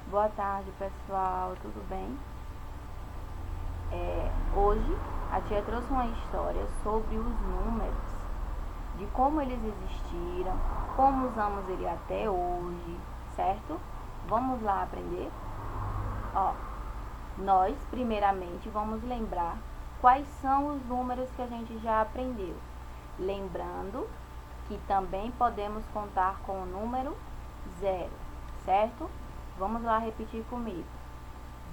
Boa tarde, pessoal, tudo bem? Hoje a tia trouxe uma história sobre os números, de como eles existiram, como usamos ele até hoje, certo? Vamos lá aprender? Ó, nós primeiramente vamos lembrar quais são os números que a gente já aprendeu. Lembrando que também podemos contar com o número 0, certo? Vamos lá repetir comigo.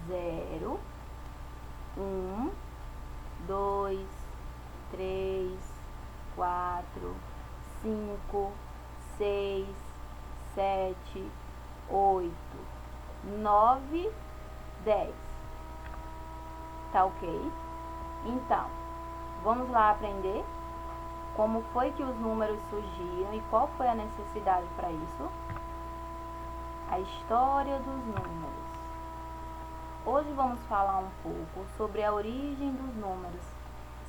0, 1, 2, 3, 4, 5, 6, 7, 8, 9, 10. Tá ok? Então, vamos lá aprender como foi que os números surgiram e qual foi a necessidade para isso? A história dos números. Hoje vamos falar um pouco sobre a origem dos números.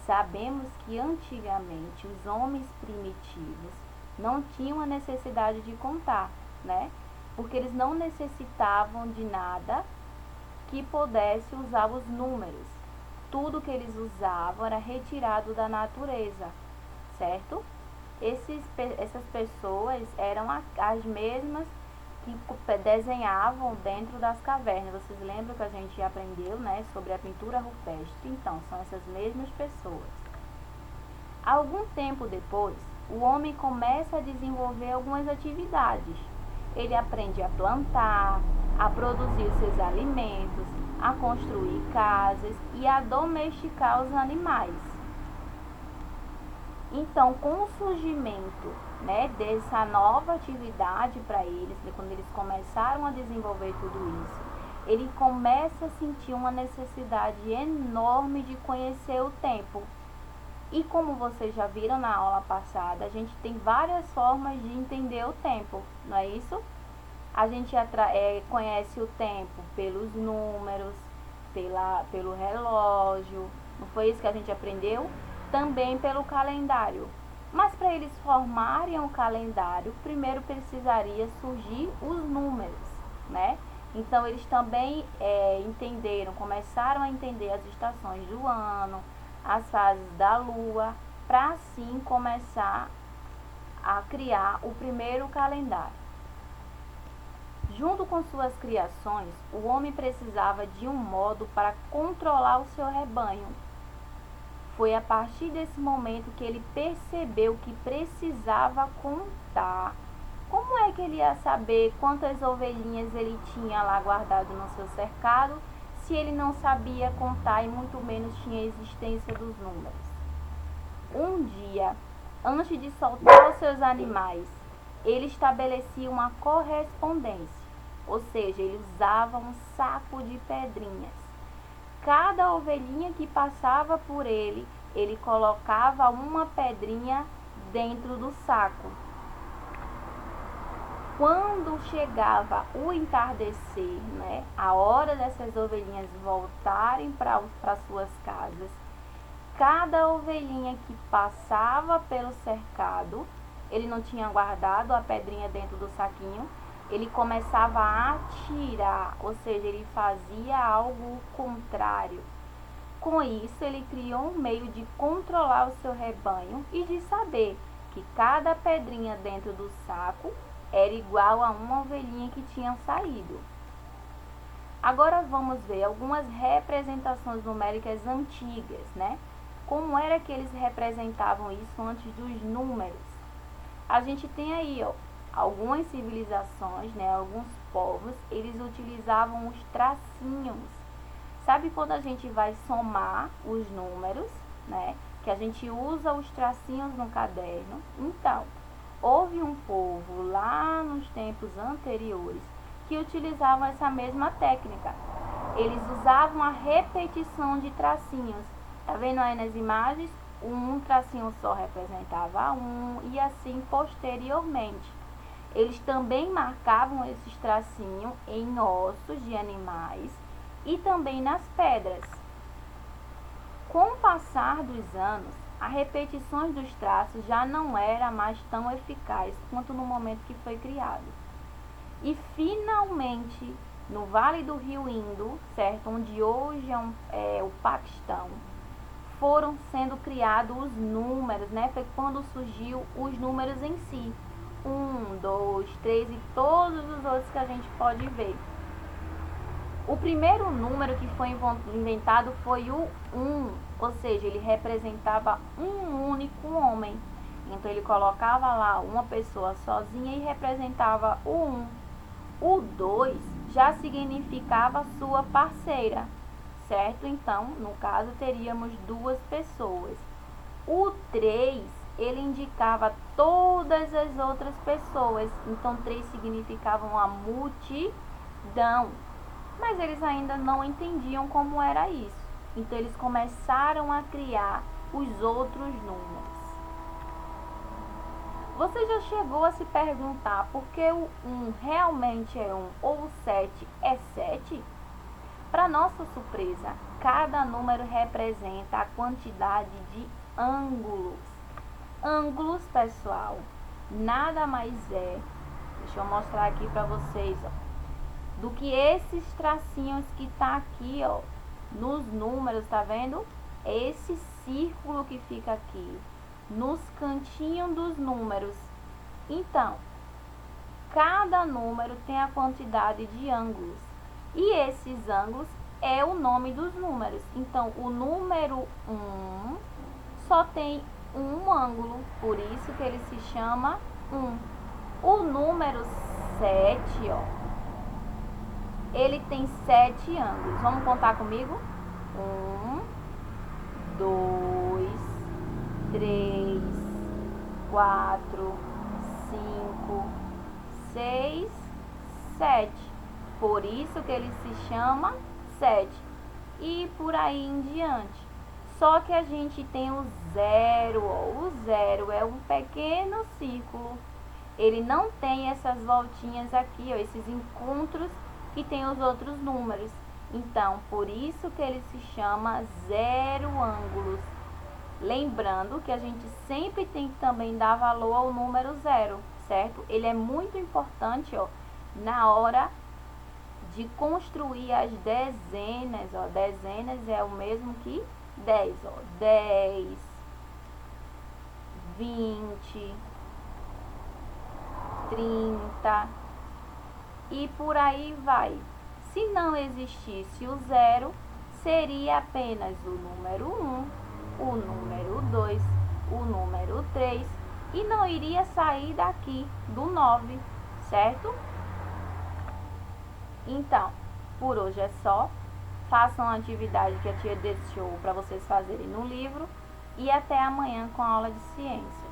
Sabemos que antigamente os homens primitivos não tinham a necessidade de contar, né? Porque eles não necessitavam de nada que pudesse usar os números. Tudo que eles usavam era retirado da natureza, certo? Essas pessoas eram as mesmas que desenhavam dentro das cavernas. Vocês lembram que a gente aprendeu, né, sobre a pintura rupestre? Então, são essas mesmas pessoas. Algum tempo depois, o homem começa a desenvolver algumas atividades. Ele aprende a plantar, a produzir os seus alimentos, a construir casas e a domesticar os animais. Então, com o surgimento, né, dessa nova atividade para eles, quando eles começaram a desenvolver tudo isso, ele começa a sentir uma necessidade enorme de conhecer o tempo. E como vocês já viram na aula passada, a gente tem várias formas de entender o tempo, não é isso? A gente conhece o tempo pelos números, pelo relógio, não foi isso que a gente aprendeu? Também pelo calendário. Mas para eles formarem o calendário, primeiro precisaria surgir os números, né? Então eles também começaram a entender as estações do ano, as fases da lua, para assim começar a criar o primeiro calendário. Junto com suas criações, o homem precisava de um modo para controlar o seu rebanho. Foi a partir desse momento que ele percebeu que precisava contar. Como é que ele ia saber quantas ovelhinhas ele tinha lá guardado no seu cercado, se ele não sabia contar e muito menos tinha a existência dos números? Um dia, antes de soltar os seus animais, ele estabelecia uma correspondência, ou seja, ele usava um saco de pedrinhas. Cada ovelhinha que passava por ele, ele colocava uma pedrinha dentro do saco. Quando chegava o entardecer, né, a hora dessas ovelhinhas voltarem para suas casas, cada ovelhinha que passava pelo cercado, ele não tinha guardado a pedrinha dentro do saquinho, ele começava a atirar, ou seja, ele fazia algo contrário. Com isso, ele criou um meio de controlar o seu rebanho e de saber que cada pedrinha dentro do saco era igual a uma ovelhinha que tinha saído. Agora vamos ver algumas representações numéricas antigas, né? Como era que eles representavam isso antes dos números? A gente tem aí, ó, algumas civilizações, né, alguns povos, eles utilizavam os tracinhos. Sabe quando a gente vai somar os números, né, que a gente usa os tracinhos no caderno? Então, houve um povo lá nos tempos anteriores que utilizavam essa mesma técnica. Eles usavam a repetição de tracinhos. Tá vendo aí nas imagens? Um tracinho só representava um e assim posteriormente. Eles também marcavam esses tracinhos em ossos de animais e também nas pedras. Com o passar dos anos, a repetição dos traços já não era mais tão eficaz quanto no momento que foi criado. E finalmente no Vale do Rio Indo, certo? Onde hoje é o Paquistão, foram sendo criados os números, né? Foi quando surgiu os números em si. 1, 2, 3 e todos os outros que a gente pode ver. O primeiro número que foi inventado foi o 1, ou seja, ele representava um único homem. Então ele colocava lá uma pessoa sozinha e representava o 1. O 2 já significava sua parceira, certo? Então, no caso, teríamos duas pessoas. O 3, ele indicava todas as outras pessoas. Então, 3 significava uma multidão. Mas eles ainda não entendiam como era isso. Então, eles começaram a criar os outros números. Você já chegou a se perguntar por que o 1 realmente é 1 ou o 7 é 7? Para nossa surpresa, cada número representa a quantidade de ângulos. Ângulos, pessoal, nada mais é, deixa eu mostrar aqui para vocês, ó, do que esses tracinhos que tá aqui, ó, nos números, tá vendo? Esse círculo que fica aqui, nos cantinhos dos números. Então, cada número tem a quantidade de ângulos. E esses ângulos é o nome dos números. Então, o número 1 só tem um ângulo, por isso que ele se chama 1. O número 7, ó, ele tem 7 ângulos. Vamos contar comigo? 1, 2, 3, 4, 5, 6, 7. Por isso que ele se chama 7. E por aí em diante. Só que a gente tem o 0, ó. O 0 é um pequeno círculo. Ele não tem essas voltinhas aqui, ó, esses encontros que tem os outros números. Então, por isso que ele se chama 0 ângulos. Lembrando que a gente sempre tem que também dar valor ao número 0, certo? Ele é muito importante, ó, na hora de construir as dezenas, ó. Dezenas é o mesmo que 10, ó. 10, 20, 30 e por aí vai. Se não existisse o 0, seria apenas o número 1, o número 2, o número 3 e não iria sair daqui do 9, certo? Então, por hoje é só. Façam a atividade que a tia deixou para vocês fazerem no livro e até amanhã com a aula de ciência.